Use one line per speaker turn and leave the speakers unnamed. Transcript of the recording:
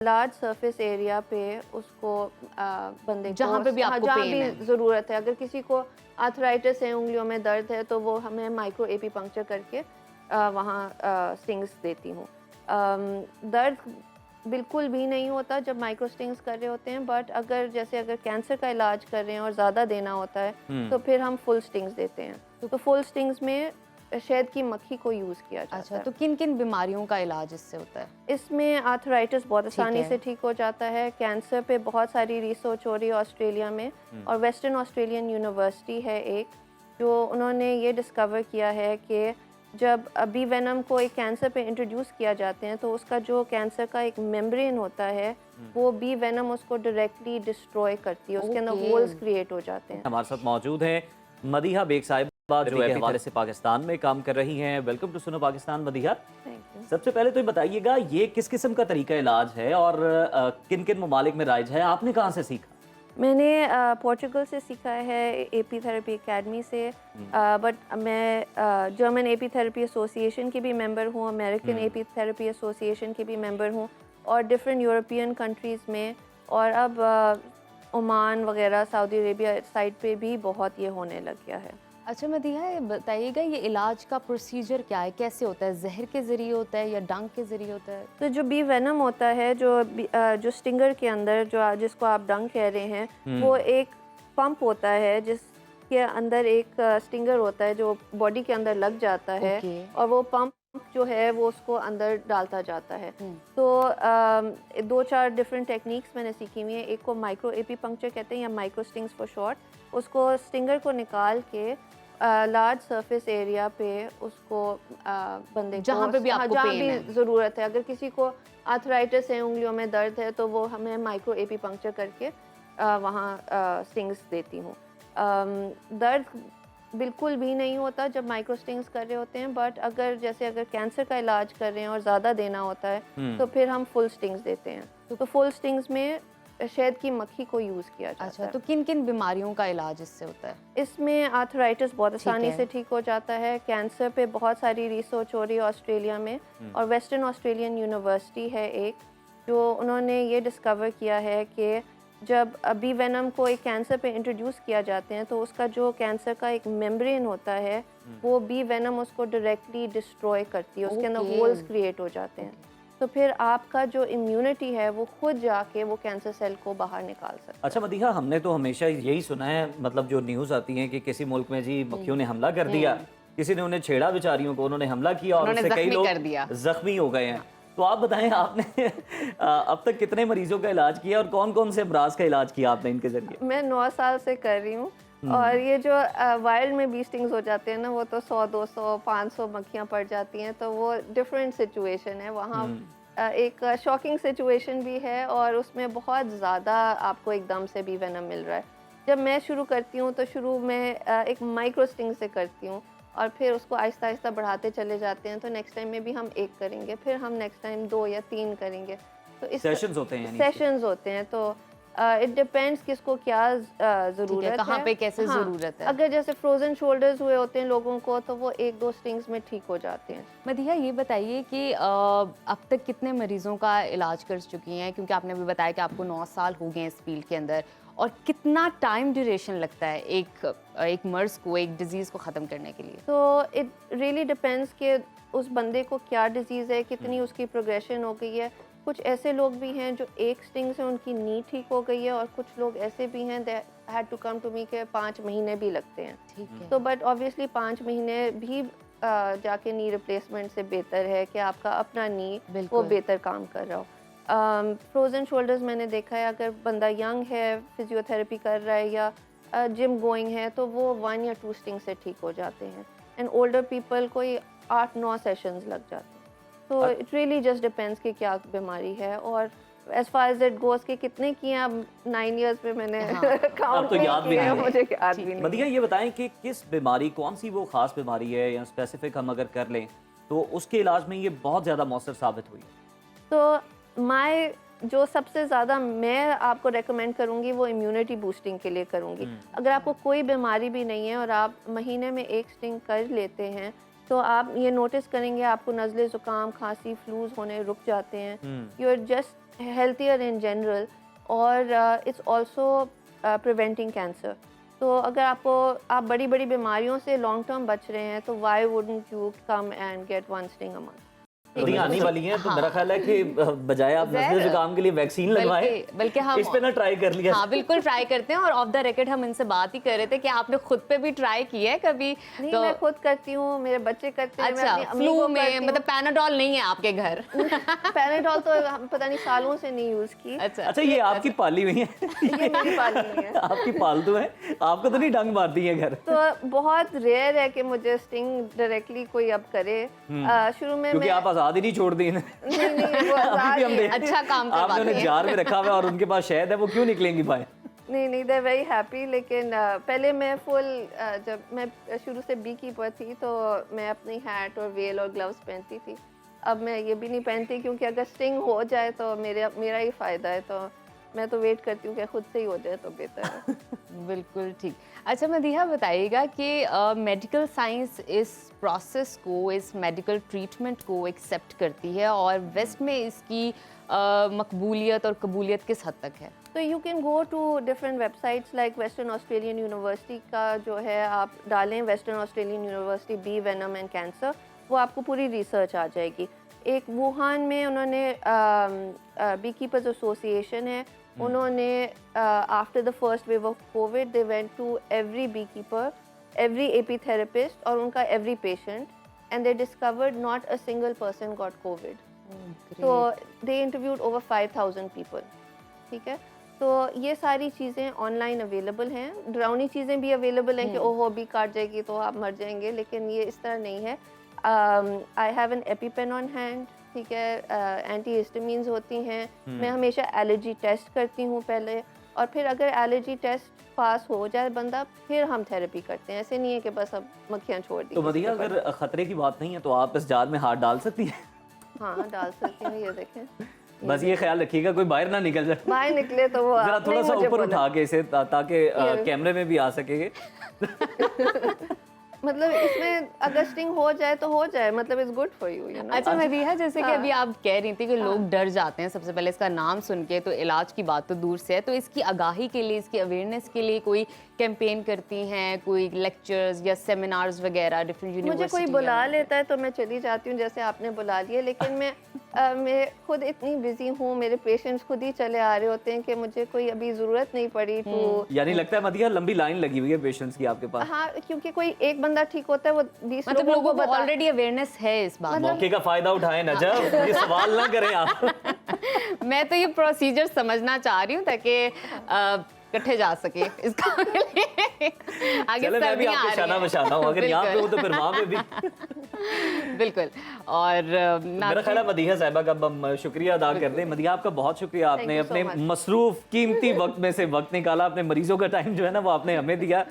Large surface area पे उसको बंदे
जहाँ
को
पे भी आपको
जहाँ
पेन
भी
है।
ज़रूरत है, अगर किसी को आर्थराइटिस है, उंगलियों में दर्द है, तो वो हमें माइक्रो एपी पंक्चर करके वहाँ स्टिंग्स देती हूँ। दर्द बिल्कुल भी नहीं होता जब माइक्रो स्टिंग्स कर रहे होते हैं, बट अगर कैंसर का इलाज कर रहे हैं और ज़्यादा देना होता है तो फिर हम फुल स्टिंग्स देते हैं। तो फुल स्टिंग्स में शहद की मक्खी को यूज़ किया जाता
अच्छा,
है।
तो किन-किन बीमारियों का इलाज इससे होता है?
इसमें आर्थराइटिस बहुत
ठीक
आसानी
है।
से ठीक हो जाता है। कैंसर पे बहुत सारी रिसर्च हो रही है ऑस्ट्रेलिया में, और वेस्टर्न ऑस्ट्रेलियन यूनिवर्सिटी है एक, जो उन्होंने ये डिस्कवर किया है कि जब बी वेनम को एक कैंसर पे इंट्रोड्यूस किया जाते हैं तो उसका जो कैंसर का एक मेम्ब्रेन होता है वो बी वेनम उसको डायरेक्टली डिस्ट्रॉय करती है, उसके अंदर
ओके।
होल्स क्रिएट हो जाते हैं।
हमारे साथ मौजूद हैं मदीहा बेग साहिबा, जो के हवाले से पाकिस्तान में काम कर रही हैं। वेलकम टू सुनो पाकिस्तान मदीहा।
Thank you.
सबसे पहले तो ये बताइएगा, ये किस किस्म का तरीका इलाज है और किन किन ममालिक में राइज है, आपने कहाँ से सीखा?
मैंने पोर्चुगल से सीखा है, एपी थेरेपी एकेडमी से, बट मैं जर्मन एपी थेरेपी एसोसिएशन की भी मेंबर हूँ, अमेरिकन एपी थेरेपी एसोसिएशन की भी मेंबर हूँ, और डिफरेंट यूरोपियन कंट्रीज़ में, और अब ओमान वगैरह सऊदी अरेबिया साइड पे भी बहुत ये होने लग गया है।
अच्छा मदीहा, ये बताइएगा ये इलाज का प्रोसीजर क्या है? कैसे होता है? ज़हर के ज़रिए होता है या डंक के ज़रिए होता है?
तो जो बी वेनम होता है, जो स्टिंगर के अंदर जिसको आप डंग कह रहे हैं, वो एक पंप होता है जिसके अंदर एक स्टिंगर होता है जो बॉडी के अंदर लग जाता है,
ओके।
और वो पंप जो है वो उसको अंदर डालता जाता है। तो दो चार डिफरेंट टेक्निक्स मैंने सीखी हुई हैं। एक को माइक्रो एपी पंक्चर कहते हैं या माइक्रो स्टिंग्स फॉर शॉर्ट। उसको स्टिंगर को निकाल के लार्ज सरफेस एरिया पे उसको बंदे को
जहाँ पे भी आपको
जहाँ
पेन
भी
है।
ज़रूरत है, अगर किसी को आर्थराइटिस है, उंगलियों में दर्द है, तो वो हमें माइक्रो एपी पंक्चर करके वहाँ स्टिंग्स देती हूँ। दर्द बिल्कुल भी नहीं होता जब माइक्रो स्टिंग्स कर रहे होते हैं, बट अगर कैंसर का इलाज कर रहे हैं और ज़्यादा देना होता है तो फिर हम फुल स्टिंग्स देते हैं। तो फुल स्टिंग्स में शहद की मक्खी को यूज़ किया जाता
अच्छा,
है।
तो किन-किन बीमारियों का इलाज इससे होता है?
इसमें आर्थराइटिस बहुत आसानी
है।
से ठीक हो जाता है। कैंसर पे बहुत सारी रिसर्च हो रही है ऑस्ट्रेलिया में, और वेस्टर्न ऑस्ट्रेलियन यूनिवर्सिटी है एक, जो उन्होंने ये डिस्कवर किया है कि जब बी वेनम को एक कैंसर पे इंट्रोड्यूस किया जाते हैं तो उसका जो कैंसर का एक मेम्ब्रेन होता है वो बी वेनम उसको डायरेक्टली डिस्ट्रॉय करती है, उसके अंदर
ओके।
होल्स क्रिएट हो जाते हैं। तो फिर आपका जो इम्यूनिटी है वो खुद जाके वो कैंसर सेल को बाहर निकाल सकता है।
अच्छा मदीहा, हमने तो हमेशा यही सुना है, मतलब जो न्यूज़ आती है कि किसी मुल्क में जी मक्खियों ने हमला कर दिया, किसी ने उन्हें छेड़ा, बेचारियों को उन्होंने हमला किया और
उन्होंने
उससे कई
ज़ख्मी
लोग
कर दिया।
जख्मी हो गए हैं। तो आप बताएं, आपने अब तक कितने मरीजों का इलाज किया और कौन कौन से अमराज का इलाज किया आपने इनके जरिए?
मैं 9 साल से कर रही हूँ, और ये जो वाइल्ड में बी स्टिंग्स हो जाते हैं ना, वो तो 100 200 500 मक्खियाँ पड़ जाती हैं, तो वो डिफरेंट सिचुएशन है वहाँ। एक शॉकिंग सिचुएशन भी है, और उसमें बहुत ज़्यादा आपको एकदम से बी वेनम मिल रहा है। जब मैं शुरू करती हूँ तो शुरू में एक माइक्रो स्टिंग से करती हूँ, और फिर उसको आहिस्ता आहिस्ता बढ़ाते चले जाते हैं। तो नेक्स्ट टाइम में भी हम 1 करेंगे, फिर हम नेक्स्ट टाइम 2 या 3 करेंगे। तो इस
सेशंस होते हैं यानी इसके?
सेशंस होते हैं, तो इट डिपेंड्स किसको क्या ज़रूरत है,
कहाँ पे कैसे
हाँ,
ज़रूरत है।
अगर जैसे फ्रोज़न शोल्डर्स हुए होते हैं लोगों को, तो वो 1-2 स्टिंग्स में ठीक हो जाते हैं।
मदीहा, ये बताइए कि अब तक कितने मरीजों का इलाज कर चुकी हैं? क्योंकि आपने अभी बताया कि आपको 9 साल हो गए हैं इस फील्ड के अंदर, और कितना टाइम ड्यूरेशन लगता है एक मर्ज़ को, एक डिजीज़ को ख़त्म करने के लिए?
तो इट रियली डिपेंड्स कि उस बंदे को क्या डिजीज़ है, कितनी उसकी प्रोग्रेशन हो गई है। कुछ ऐसे लोग भी हैं जो एक स्टिंग से उनकी नी ठीक हो गई है, और कुछ लोग ऐसे भी हैं they had to come to me के 5 महीने भी लगते हैं।
ठीक है।
तो बट ऑब्वियसली 5 महीने भी जाके नी रिप्लेसमेंट से बेहतर है कि आपका अपना नी वो
बिल्कुल।
बेहतर काम कर रहा हो। फ्रोज़न शोल्डर्स मैंने देखा है, अगर बंदा यंग है, फिजियोथेरेपी कर रहा है या जिम गोइंग है, तो वो 1 या 2 स्टिंग से ठीक हो जाते हैं, एंड ओल्डर पीपल कोई 8-9 सेशंस लग जाते हैं। तो इट रियली जस्ट डिपेंड्स कि क्या बीमारी है, और as far as it goes कि कितने किए हैं, अब 9 इयर्स में मैंने काउंट
तो याद भी
किए हैं,
नहीं है।
मुझे याद भी नहीं
मदीहा,
है।
ये बताएं कि किस बीमारी, कौन सी वो खास बीमारी है या स्पेसिफिक हम अगर कर लें तो उसके इलाज में ये बहुत ज़्यादा मौसर साबित हुई?
तो जो सबसे ज़्यादा मैं आपको रेकमेंड करूँगी वो इम्यूनिटी बूस्टिंग के लिए करूँगी। अगर आपको कोई बीमारी भी नहीं है और आप महीने में 1 स्टिंग कर लेते हैं, तो आप ये नोटिस करेंगे आपको नज़ले, ज़ुकाम, खांसी, फ्लूज होने रुक जाते हैं। You are just healthier in general, और it's also preventing cancer. तो अगर आप बड़ी बड़ी बीमारियों से लॉन्ग टर्म बच रहे हैं तो why wouldn't you come and get one sting a month?
नहीं आने वाली हैं तो मेरा ख्याल है कि बजाय आप नजले जुकाम के लिए वैक्सीन लगवाएं,
बल्कि हम
इस पे ना ट्राई कर लिया।
हाँ बिल्कुल ट्राई करते हैं। और ऑफ द रिकॉर्ड हम इनसे बात ही कर रहे थे कि आपने खुद पे भी ट्राई किया है कभी?
नहीं,
तो
मैं खुद करती हूँ, मेरे बच्चे करते हैं, मैं
अच्छा,
अपनी अम्मी
फ्लू
को
में
करती हूँ।
मतलब पैनाडोल नहीं है आपके घर?
पैनाडोल तो हम पता नहीं सालों से नहीं यूज की।
अच्छा, ये आपकी पाली हुई है?
ये मेरी पाली है।
आपकी पालतू है, आपको तो नहीं डंग मारती है घर?
तो बहुत रेयर है कि मुझे स्टिंग डायरेक्टली कोई अब करे। शुरू में
क्योंकि
मैं
आप आजाद ही नहीं छोड़ दी।
नहीं वो
अभी भी हम देख-
अच्छा काम
आपने
करवाते
उन्हें
हैं।
जार में रखा हुआ है और उनके पास शहद है, वो क्यों निकलेंगी बाहर?
नहीं दे वेरी हैप्पी। लेकिन पहले मैं फुल जब मैं शुरू से बी कीपर थी तो मैं अपनी हैट और वेल और ग्लव्स पहनती थी। अब मैं ये भी नहीं पहनती क्योंकि अगर स्टिंग हो जाए तो मेरा ही फ़ायदा है, तो मैं तो वेट करती हूँ कि खुद से ही हो जाए तो बेहतर है।
बिल्कुल ठीक। अच्छा मदीहा बताइएगा कि मेडिकल साइंस इस प्रोसेस को, इस मेडिकल ट्रीटमेंट को एक्सेप्ट करती है और वेस्ट में इसकी मकबूलियत और कबूलियत किस हद तक है?
तो you can go to different websites like western Australian university का जो है, आप डालें western Australian university bee venom and cancer, वो आपको पूरी रिसर्च आ जाएगी। एक वुहान में उन्होंने बी कीपर्स एसोसिएशन है, उन्होंने after the first wave of COVID they went to every beekeeper, every apitherapist और उनका every patient, and they discovered not a single person got COVID. तो they interviewed over 5000 people. ठीक है, तो ये सारी चीज़ें ऑनलाइन अवेलेबल हैं। डरावनी चीज़ें भी अवेलेबल हैं कि ओहो बी काट जाएगी तो आप मर जाएंगे, लेकिन ये इस तरह नहीं है। I have an EpiPen on hand, ठीक है, एंटी हिस्टामीन्स होती हैं। मैं हमेशा एलर्जी टेस्ट करती हूँ पहले, और फिर अगर एलर्जी टेस्ट पास हो जाए बंदा, फिर हम थेरेपी करते हैं। ऐसे नहीं है कि बस अब मक्खियाँ छोड़ दी।
तो मदीहा, अगर खतरे की बात नहीं है तो आप इस जार में हाथ डाल सकती हैं?
हाँ डाल सकती हूँ, ये देखें।
बस ये ख्याल रखिएगा कोई बाहर ना निकल जाए,
बाहर निकले तो वो
जरा
आपने
थोड़ा सा
मुझे
ऊपर
बोला।
उठा के इसे ताकि कैमरे में भी आ सकेंगे।
मतलब इसमें अगर स्टिंग हो जाए तो हो जाए, मतलब it's good for you, you know.
अच्छा मदीहा, जैसे कि अभी आप कह रही थी कि लोग डर जाते हैं सबसे पहले इसका नाम सुन के, तो इलाज की बात तो दूर से है, तो इसकी आगाही के लिए, इसकी अवेयरनेस के लिए कोई कैंपेन करती हैं, कोई लेक्चर्स या सेमिनार्स वगैरह डिफरेंट
मुझे
यूनिवर्सिटी?
कोई बुला लेता है तो मैं चली जाती हूँ, जैसे आपने बुला लिया, लेकिन मैं खुद इतनी बिजी हूँ, मेरे पेशेंट्स खुद ही चले आ रहे होते हैं कि मुझे कोई अभी ज़रूरत नहीं पड़ी तो।
यानी लगता है मदीहा लंबी लाइन लगी हुई है पेशेंट्स की आपके पास?
हाँ, क्योंकि कोई एक बंदा ठीक होता है वो 20
मतलब लोगों को ऑलरेडी अवेयरनेस है इस बात।
मौके का फायदा उठाएं नजब, ये सवाल ना करें आप।
मैं तो ये प्रोसीजर समझना चाह रही हूँ ताकि इकट्ठे जा सके इसका आगे
चले मैं भी
सर्दियां आ
आपके
रही
शाना
हैं।
बशाना हूँ, अगर यहाँ पे
बिल्कुल।
हूँ तो फिर वहाँ पे भी।
बिल्कुल। और
मेरा ख्याल है मदीहा साहिबा का हम शुक्रिया अदा करते हैं। मदीहा, आपका बहुत शुक्रिया, आपने
you so
अपने
much.
मसरूफ कीमती वक्त में से वक्त निकाला, अपने मरीजों का टाइम जो है ना वो आपने हमें दिया,